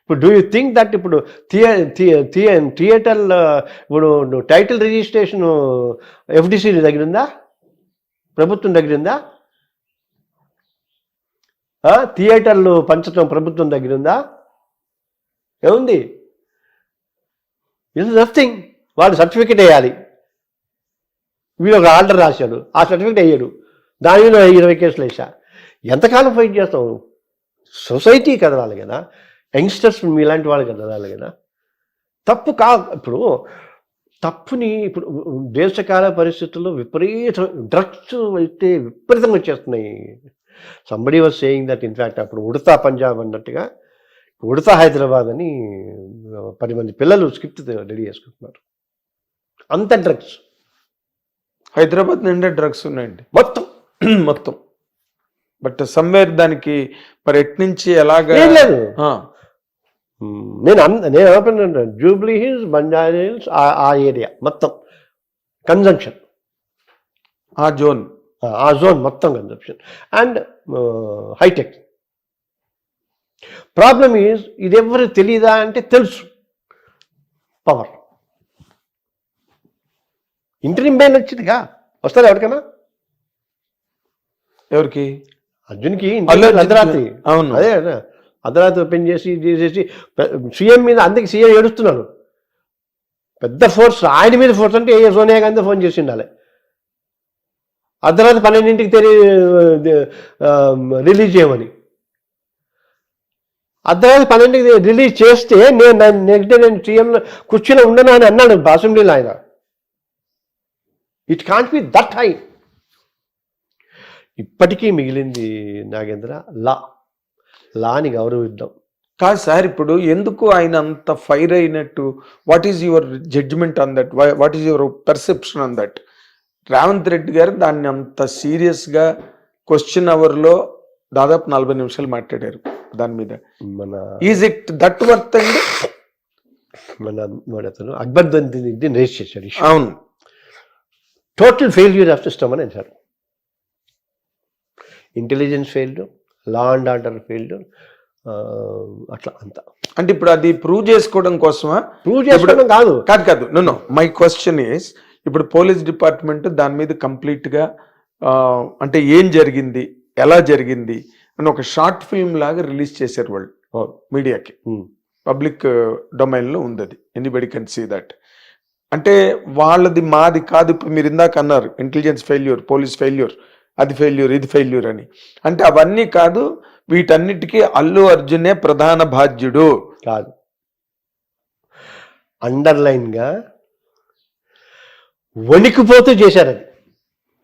ఇప్పుడు do you think that ఇప్పుడు theatre ఇప్పుడు టైటిల్ రిజిస్ట్రేషన్ ఎఫ్డిసి దగ్గర ఉందా, ప్రభుత్వం దగ్గర ఉందా? థియేటర్లు పంచడం ప్రభుత్వం దగ్గర ఉందా? ఏముంది? It's nothing. వాడు సర్టిఫికేట్ వేయాలి, వీడు ఒక ఆర్డర్ రాశాడు, ఆ సర్టిఫికేట్ వేయడు, దాని మీద 20 కేసులు వేసా. ఎంతకాలం ఫైట్ చేస్తాం? సొసైటీ కదలాలి కదా, యంగ్స్టర్స్ మీలాంటి వాళ్ళు కదలాలి కదా. తప్పు ఇప్పుడు తప్పుని ఇప్పుడు దేశకాల పరిస్థితుల్లో డ్రగ్స్ అయితే విపరీతంగా వచ్చేస్తున్నాయి. Somebody was saying that in fact అప్పుడు ఉడతా పంజాబ్ అన్నట్టుగా ఉడతా హైదరాబాద్ అని 10 మంది పిల్లలు స్క్రిప్ట్ రెడీ చేసుకుంటున్నారు. అంత డ్రగ్స్ హైదరాబాద్ నిండా డ్రగ్స్ ఉన్నాయండి మొత్తం. బట్ సమ్వేర్ దానికి మరి ఎట్నుంచి ఎలాగా లేదు. నేను ఏమంటున్నాను, జూబ్లీ హిల్స్, బంజారా హిల్స్, ఆ ఏరియా మొత్తం కన్జంప్షన్, ఆ జోన్ మొత్తం consumption and hitech. Problem is ఇది ఎవరు తెలీదా అంటే తెలుసు. పవర్ ఇంటర్వ్యూ బెయిల్ వచ్చిందిగా, వస్తుంది ఎవరికైనా? ఎవరికి? అర్జున్కి అర్ధరాత్రి. అవును, అదే అర్ధరాత్రి ఓపెన్ చేసి సీఎం మీద, అందుకే సీఎం ఏడుస్తున్నాడు. పెద్ద ఫోర్స్, ఆయన మీద ఫోర్స్ అంటే సోనియా గాంధీ ఫోన్ చేసి ఉండాలి. అర్ధరాత్రి 12ంటికి రిలీజ్ చేయమని. అర్ధరాత్రి 12ంటికి రిలీజ్ చేస్తే నెక్స్ట్ డే నేను సీఎంలో కూర్చుని ఉండను అని అన్నాడు అసెంబ్లీలో ఆయన. It can't be that high. ఇప్పటికీ మిగిలింది నాగేంద్ర లాని గౌరవిద్దాం. కాదు సార్, ఇప్పుడు ఎందుకు ఆయన అంత ఫైర్ అయినట్టు? What is your judgement on that? What is your perception on that? Revanth Reddy గారు దాన్ని అంత సీరియస్గా క్వశ్చన్ అవర్లో దాదాపు 40 నిమిషాలు మాట్లాడారు దాని మీద. ఈజ్ ఇట్ దట్ వర్త్ అండి? మన అతను అక్బర్ దీన్ని రేస్ చేశాడు. అవును, టోటల్ ఫెయిల్యూర్ ఆఫ్ సిస్టమ్ అని అంటారు. Intelligence failed, law and order failed, అట్లా అంతా. అంటే ఇప్పుడు అది ప్రూవ్ చేసుకోవడం కోసమా? ప్రూవ్ చేసుకోవడం కాదు. నో మై క్వశ్చన్ ఈస్, ఇప్పుడు పోలీస్ డిపార్ట్మెంట్ దాని మీద కంప్లీట్గా అంటే ఏం జరిగింది, ఎలా జరిగింది అని ఒక షార్ట్ ఫిల్మ్ లాగా రిలీజ్ చేశారు వాళ్ళు మీడియాకి. పబ్లిక్ డొమైన్లో ఉంది అది, ఎనీబడి కెన్ సీ దట్. అంటే వాళ్ళది మాది కాదు. ఇప్పుడు మీరు ఇందాక అన్నారు ఇంటెలిజెన్స్ ఫెయిల్యూర్, పోలీస్ ఫెయిల్యూర్, అది ఫెయిల్యూర్, ఇది ఫెయిల్యూర్ అని. అంటే అవన్నీ కాదు, వీటన్నిటికీ అల్లు అర్జునే ప్రధాన బాధ్యుడు కాదు. అండర్లైన్గా వణికిపోతూ చేశారు అది.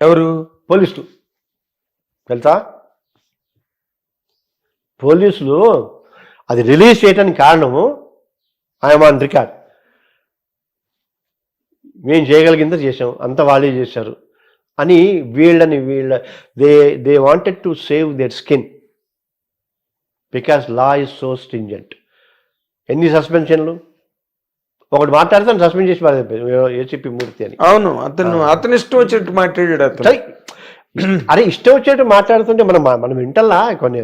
ఎవరు? పోలీసులు. తెలుసా, పోలీసులు అది రిలీజ్ చేయడానికి కారణము ఐఎమ్ ఆన్ రికార్డ్, మేము చేయగలిగిందో చేసాం, అంత వాళ్ళే చేశారు అని they wanted to save their skin because law is so stringent. ఎన్ని సస్పెన్షన్లు, ఒకటి మాట్లాడితే సస్పెండ్ చేసి ఏసీపీ మూర్తి అని. అవును, అతను ఇష్టం వచ్చేట్టు మాట్లాడాడు. అరే ఇష్టం వచ్చేట్టు మాట్లాడుతుంటే మనం వింటల్లా కొన్ని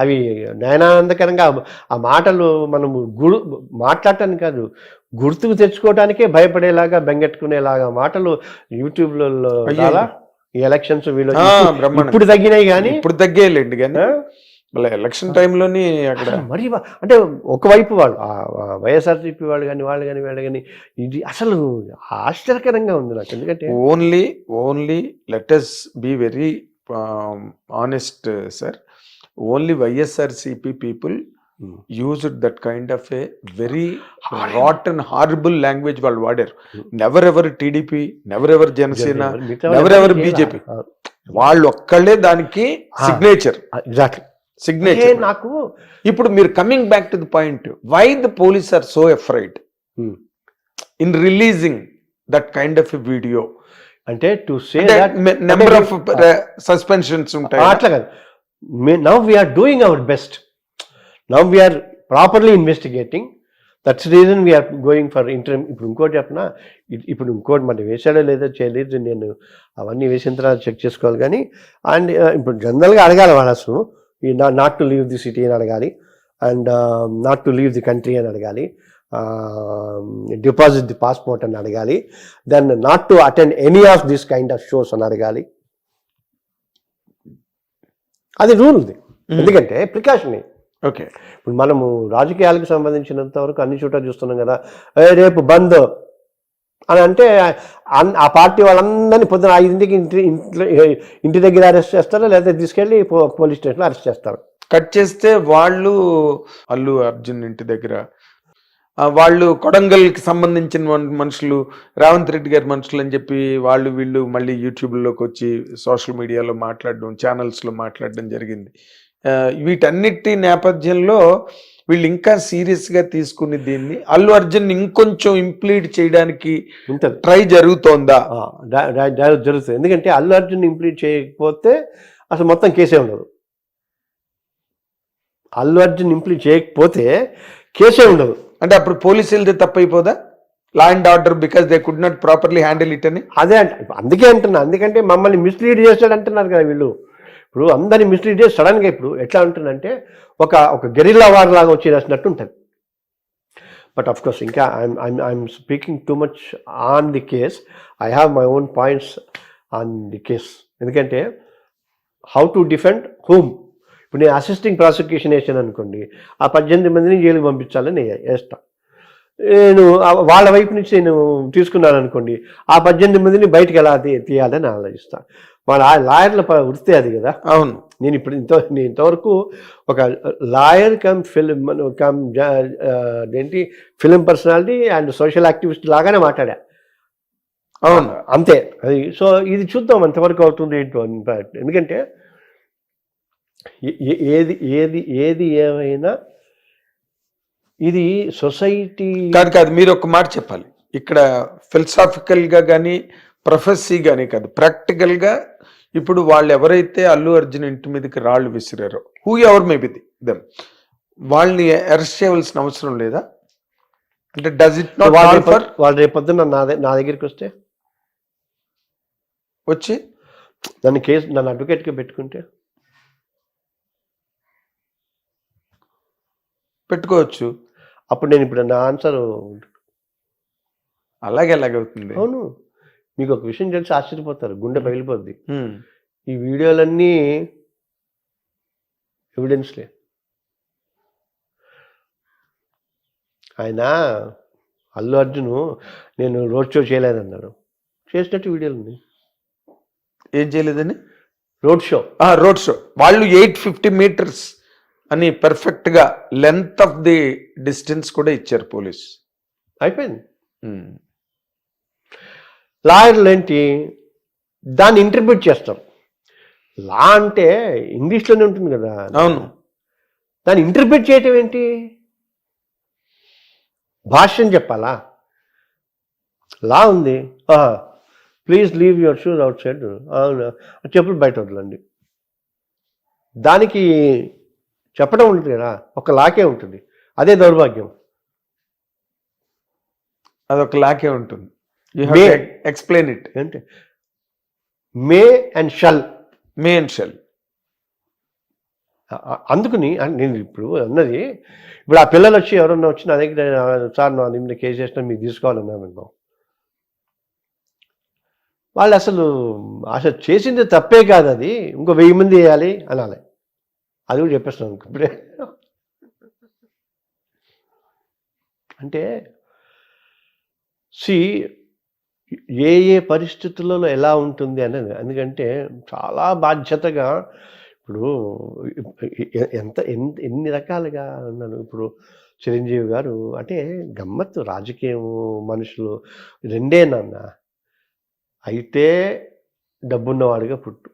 అవి నయనానందకరంగా ఆ మాటలు మనం మాట్లాడటానికి కాదు, గుర్తుకు తెచ్చుకోవడానికే భయపడేలాగా, బెంగెట్టుకునేలాగా మాటలు యూట్యూబ్లలో ఈ ఎలక్షన్స్ వీళ్ళు ఇప్పుడు తగ్గినాయి. కానీ ఇప్పుడు తగ్గేయండి కానీ మళ్ళీ ఎలక్షన్ టైంలోని అక్కడ మరి అంటే ఒకవైపు వాళ్ళు వైఎస్ఆర్సీపీ వాళ్ళు కానీ వీళ్ళు కానీ ఇది అసలు ఆశ్చర్యకరంగా ఉంది నాకు. ఎందుకంటే only let us be very honest sir, only YSRCP people used that kind of a very rotten, horrible language వాళ్ళు వాడారు. Never ever TDP, never ever Janasena, never ever BJP, వాళ్ళు ఒక్కళ్ళే దానికి సిగ్నేచర్. Exactly signature. నాకు ఇప్పుడు మీరు coming back to the point, why the police are so afraid in releasing that kind of video? అంటే to say number of suspensions ఉంటాయి. అట్లా కాదు, now we're doing our best, now we're properly investigating, that's reason we're going for interview. ఇప్పుడు ఇంకోటి చెప్పిన, ఇప్పుడు ఇంకోటి మరి వేసాడో లేదో చేయలేదు, నేను అవన్నీ వేసిన తర్వాత చెక్ చేసుకోవాలి. కానీ అండ్ ఇప్పుడు జనరల్గా అడగాలి వాళ్ళు అసలు not to leave the city అని అడగాలి. And not to leave the country అని అడగాలి, డిపాజిట్ ది పాస్పోర్ట్ అని అడగాలి, then not to attend any of this kind of shows అని అడగాలి. అది రూల్ ఇది, ఎందుకంటే ప్రికాషన్. ఓకే, ఇప్పుడు మనము రాజకీయాలకు సంబంధించినంత వరకు అన్ని చోట్ల చూస్తున్నాం కదా, రేపు బంద్ అని అంటే ఆ పార్టీ వాళ్ళందరినీ పొద్దున 5ంటికి ఇంటి దగ్గర అరెస్ట్ చేస్తారు, లేకపోతే తీసుకెళ్ళి పోలీస్ స్టేషన్లో అరెస్ట్ చేస్తారు. కట్ చేస్తే వాళ్ళు అల్లు అర్జున్ ఇంటి దగ్గర వాళ్ళు కొడంగల్కి సంబంధించిన మనుషులు, రేవంత్ రెడ్డి గారి మనుషులు అని చెప్పి వీళ్ళు మళ్ళీ యూట్యూబ్లోకి వచ్చి సోషల్ మీడియాలో మాట్లాడడం, ఛానల్స్లో మాట్లాడడం జరిగింది. వీటన్నిటి నేపథ్యంలో వీళ్ళు ఇంకా సీరియస్గా తీసుకుని దీన్ని అల్లు అర్జున్ ఇంకొంచెం ఇంప్లీడ్ చేయడానికి ట్రై జరుగుతోందా? జరుగుతుంది, ఎందుకంటే అల్లు అర్జున్ ఇంప్లీడ్ చేయకపోతే అసలు మొత్తం కేసే ఉండదు. అల్లు అర్జున్ ఇంప్లీడ్ చేయకపోతే కేసే ఉండదు. అంటే అప్పుడు పోలీసులదే తప్పైపోదా? Law and order because they could not properly handle it అని. అదే అందుకే అంటున్నా, ఎందుకంటే మమ్మల్ని మిస్లీడ్ చేస్తాడు అంటున్నారు కదా వీళ్ళు. ఇప్పుడు అందరినీ మిస్లీడ్ చేసి సడన్గా ఇప్పుడు ఎట్లా ఉంటుందంటే ఒక గెరిల్లా వార్ లాగా వచ్చేసినట్టు ఉంటుంది. బట్ ఆఫ్ కోర్స్ ఇంకా I'm speaking too much on the case. I have my own points on the case. ఎందుకంటే హౌ టు డిఫెండ్ హూమ్. ఇప్పుడు నేను అసిస్టింగ్ ప్రాసిక్యూషన్ వేసాను అనుకోండి, ఆ 18 మందిని జైలుకి పంపించాలని వేస్తా. నేను వాళ్ళ వైపు నుంచి నేను తీసుకున్నాను అనుకోండి, ఆ 18 మందిని బయటకు ఎలా తీయాలని ఆలోచిస్తాను. వాళ్ళ లాయర్ల వృత్తి అది కదా. అవును, నేను ఇంతవరకు ఒక lawyer film personality and social activist లాగానే మాట్లాడా. అవును, అంతే. అది సో ఇది చూద్దాం ఎంతవరకు అవుతుంది ఏంటో. ఎందుకంటే ఏది ఏమైనా ఇది సొసైటీ కాదు. మీరు ఒక మాట చెప్పాలి ఇక్కడ, ఫిలసాఫికల్గా కానీ ప్రొఫెసీ కానీ కాదు, ప్రాక్టికల్గా. ఇప్పుడు వాళ్ళు ఎవరైతే అల్లు అర్జున్ ఇంటి మీదకి రాళ్ళు విసిరారో, హూ ఎవర్ మేబీ దెమ్, వాళ్ళని అరెస్ట్ చేయవలసిన అవసరం లేదా? అంటే డస్ ఇట్ నాట్ వాళ్ళు రేపొద్దున నా దగ్గరికి వస్తే వచ్చి నన్ను అడ్వకేట్గా పెట్టుకోవచ్చు. అప్పుడు నేను ఇప్పుడు నా ఆన్సర్ ఎలాగవుతుంది? అవును, మీకు ఒక విషయం తెలిసి ఆశ్చర్యపోతారు, గుండె పగిలిపోద్ది. ఈ వీడియోలన్నీ ఎవిడెన్స్లే. ఆయన అల్లు అర్జున్ నేను రోడ్ షో చేయలేదన్నాడు, చేసినట్టు వీడియోలు ఉన్నాయి. ఏం చేయలేదని? రోడ్ షో వాళ్ళు 850 meters అని పర్ఫెక్ట్గా లెంత్ ఆఫ్ ది డిస్టెన్స్ కూడా ఇచ్చారు పోలీస్. అయిపోయింది. లాయర్లు ఏంటి దాన్ని ఇంటర్ప్రిట్ చేస్తారు. లా అంటే ఇంగ్లీష్లోనే ఉంటుంది కదా. అవును, దాన్ని ఇంటర్ప్రిట్ చేయటం ఏంటి? భాష్యం చెప్పాలా? లా ఉంది, please leave your shoes out side. అవును, చెప్పులు బయట వదలండి. దానికి చెప్పడం ఉంటుంది కదా, ఒక లాకే ఉంటుంది. అదే దౌర్భాగ్యం. అదొక లాకే ఉంటుంది. Explain it. అంటే మే అండ్ షల్. అందుకని నేను ఇప్పుడు అన్నది, ఇప్పుడు ఆ పిల్లలు వచ్చి ఎవరన్నా వచ్చి నా దగ్గర సార్ నా మీద కేసు చేసినా మీకు తీసుకోవాలన్నాను, వాళ్ళు అసలు చేసింది తప్పే కాదు, అది ఇంకో 1000 మంది వేయాలి అనాలి. అది కూడా చెప్పేస్తున్నాను ఇప్పుడే. అంటే ఏ పరిస్థితులలో ఎలా ఉంటుంది అనేది. ఎందుకంటే చాలా బాధ్యతగా ఇప్పుడు ఎన్ని రకాలుగా ఉన్నాను. ఇప్పుడు చిరంజీవి గారు అంటే గమ్మత్తు, రాజకీయము మనుషులు రెండే నాన్న. అయితే డబ్బున్నవాడిగా పుట్టు,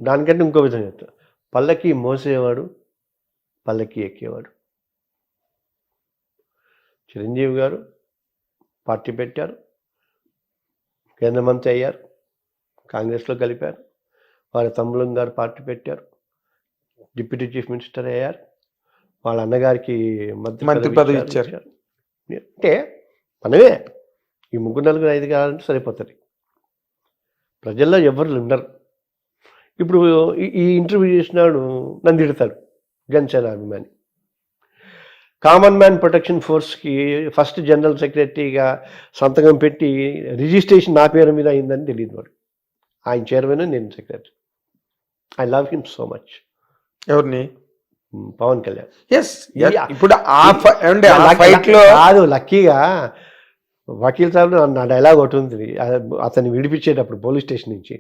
దానికంటే ఇంకో విధంగా చెప్తా, పల్లకి మోసేవాడు, పల్లకి ఎక్కేవాడు. చిరంజీవి గారు పార్టీ పెట్టారు, కేంద్ర మంత్రి అయ్యారు, కాంగ్రెస్లో కలిపారు. వాళ్ళ తమ్ములం గారు పార్టీ పెట్టారు, డిప్యూటీ చీఫ్ మినిస్టర్ అయ్యారు. వాళ్ళ అన్నగారికి మంత్రి పదవి ఇచ్చారు. అంటే మనమే ఈ 3-4-5 కావాలంటే సరిపోతుంది. ప్రజల్లో ఎవరు ఉండరు. ఇప్పుడు ఈ ఇంటర్వ్యూ చేసినాడు నన్ను తిడతాడు, జనసేన అభిమాని. కామన్ మ్యాన్ ప్రొటెక్షన్ ఫోర్స్కి ఫస్ట్ జనరల్ సెక్రటరీగా సంతకం పెట్టి రిజిస్ట్రేషన్ నా పేరు మీద అయిందని తెలియదు వాడు. ఆయన చైర్మన్, నేను secretary. I love him so much. ఎవరిని? పవన్ కళ్యాణ్. ఎస్, ఇప్పుడు ఫైట్ లో కాదు, లక్కీగా వకీల్ సాబ్ నా డైలాగ్ ఒకటి ఉంది, అతన్ని విడిపించేటప్పుడు పోలీస్ స్టేషన్ నుంచి,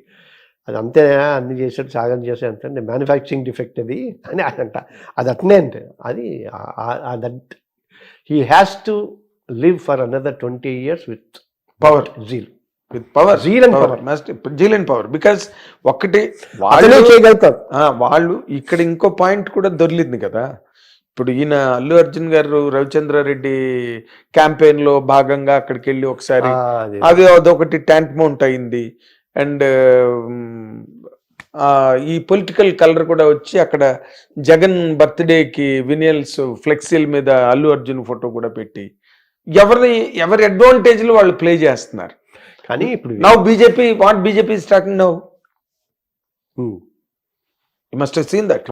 అది అంతే అన్ని చేసాడు, సాగం చేసాడు అంటే మ్యానుఫ్యాక్చరింగ్ డిఫెక్ట్ అది అని అంట. అది అట్నే అంటే అది that he has to live for another 20 years with power, zeal, with power, zeal and power, zeal and power. Because ఒకటి అతనే చేయగలుగుతాం. వాళ్ళు ఇక్కడ ఇంకో పాయింట్ కూడా దొరికింది కదా. ఇప్పుడు ఈయన అల్లు అర్జున్ గారు రవిచంద్రారెడ్డి క్యాంపెయిన్ లో భాగంగా అక్కడికి వెళ్ళి ఒకసారి అది అదొకటి ట్యాంక్ మౌంట్ అయింది. అండ్ ఈ పొలిటికల్ కలర్ కూడా వచ్చి అక్కడ జగన్ బర్త్డేకి వినియల్స్ ఫ్లెక్సీల మీద అల్లు అర్జున్ ఫోటో కూడా పెట్టి ఎవరి అడ్వాంటేజ్ లో వాళ్ళు ప్లే చేస్తున్నారు. కానీ ఇప్పుడు now BJP, what BJP is talking now, you must have seen that.